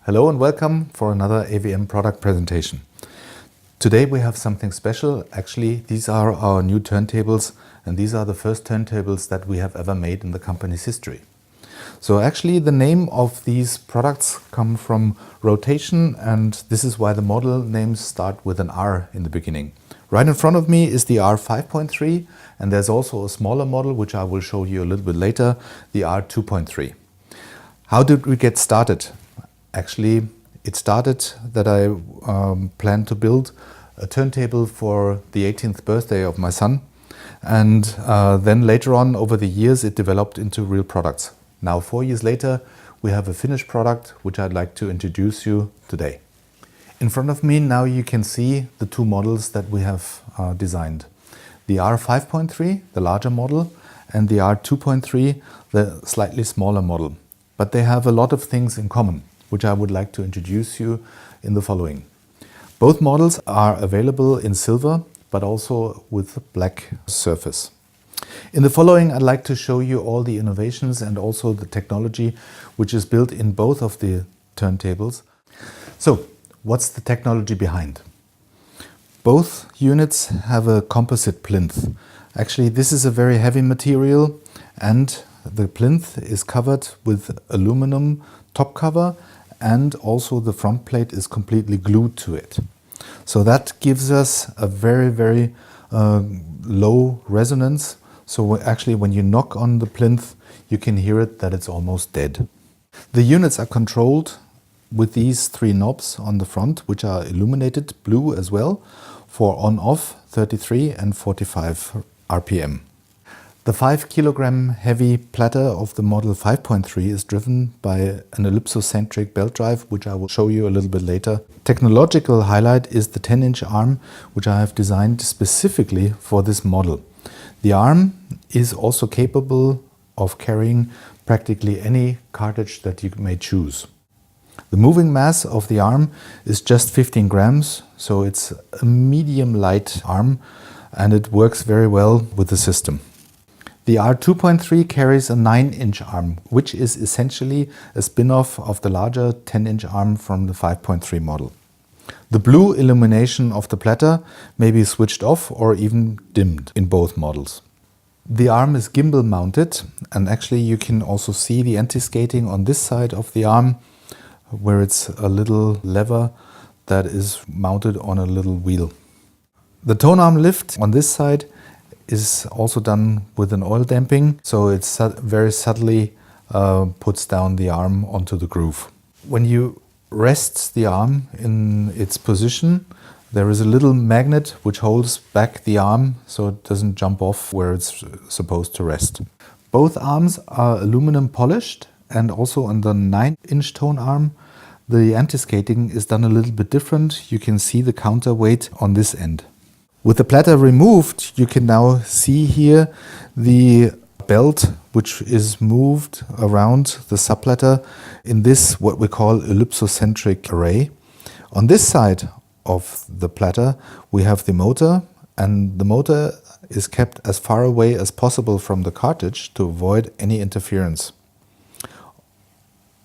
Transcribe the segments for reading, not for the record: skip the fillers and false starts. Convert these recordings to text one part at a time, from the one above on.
Hello and welcome for another AVM product presentation. Today we have something special. Actually, these are our new turntables, and these are the first turntables that we have ever made in the company's history. So actually the name of these products come from rotation, and this is why the model names start with an R in the beginning. Right in front of me is the R5.3, and there's also a smaller model which I will show you a little bit later, the R2.3. How did we get started? Actually, it started that I planned to build a turntable for the 18th birthday of my son, and then later on over the years it developed into real products. Now 4 years later we have a finished product which I'd like to introduce you today. In front of me now you can see the two models that we have designed. The R5.3, the larger model, and the R2.3, the slightly smaller model. But they have a lot of things in common, which I would like to introduce you in the following. Both models are available in silver, but also with black surface. In the following, I'd like to show you all the innovations and also the technology which is built in both of the turntables. So, what's the technology behind? Both units have a composite plinth. Actually, this is a very heavy material, and the plinth is covered with aluminum top cover, and also the front plate is completely glued to it. So that gives us a very low resonance. So actually when you knock on the plinth, you can hear it that it's almost dead. The units are controlled with these three knobs on the front, which are illuminated blue as well, for on-off 33 and 45 RPM. The 5 kilogram heavy platter of the model 5.3 is driven by an ellipsocentric belt drive, which I will show you a little bit later. Technological highlight is the 10-inch arm, which I have designed specifically for this model. The arm is also capable of carrying practically any cartridge that you may choose. The moving mass of the arm is just 15 grams, so it's a medium light arm, and it works very well with the system. The R2.3 carries a 9-inch arm, which is essentially a spin-off of the larger 10-inch arm from the 5.3 model. The blue illumination of the platter may be switched off or even dimmed in both models. The arm is gimbal mounted, and actually you can also see the anti-skating on this side of the arm, where it's a little lever that is mounted on a little wheel. The tone arm lift on this side is also done with an oil damping, so it very subtly puts down the arm onto the groove. When you rest the arm in its position, there is a little magnet which holds back the arm so it doesn't jump off where it's supposed to rest. Both arms are aluminum polished, and also on the 9-inch tone arm the anti-skating is done a little bit different. You can see the counterweight on this end. With the platter removed, you can now see here the belt which is moved around the subplatter in this what we call ellipsocentric array. On this side of the platter we have the motor, and the motor is kept as far away as possible from the cartridge to avoid any interference.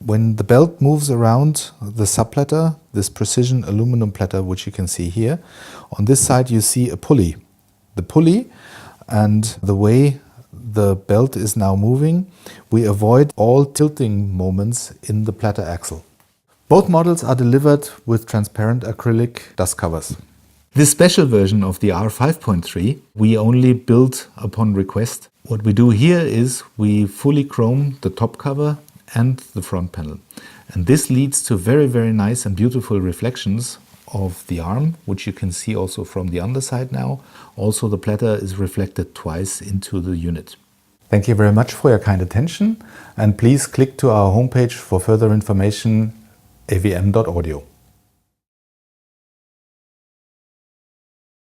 When the belt moves around the subplatter, this precision aluminum platter which you can see here, on this side you see a pulley. The pulley and the way the belt is now moving, we avoid all tilting moments in the platter axle. Both models are delivered with transparent acrylic dust covers. This special version of the R5.3 we only built upon request. What we do here is we fully chrome the top cover and the front panel. And this leads to very nice and beautiful reflections of the arm, which you can see also from the underside now. Also the platter is reflected twice into the unit. Thank you very much for your kind attention, and please click to our homepage for further information, avm.audio.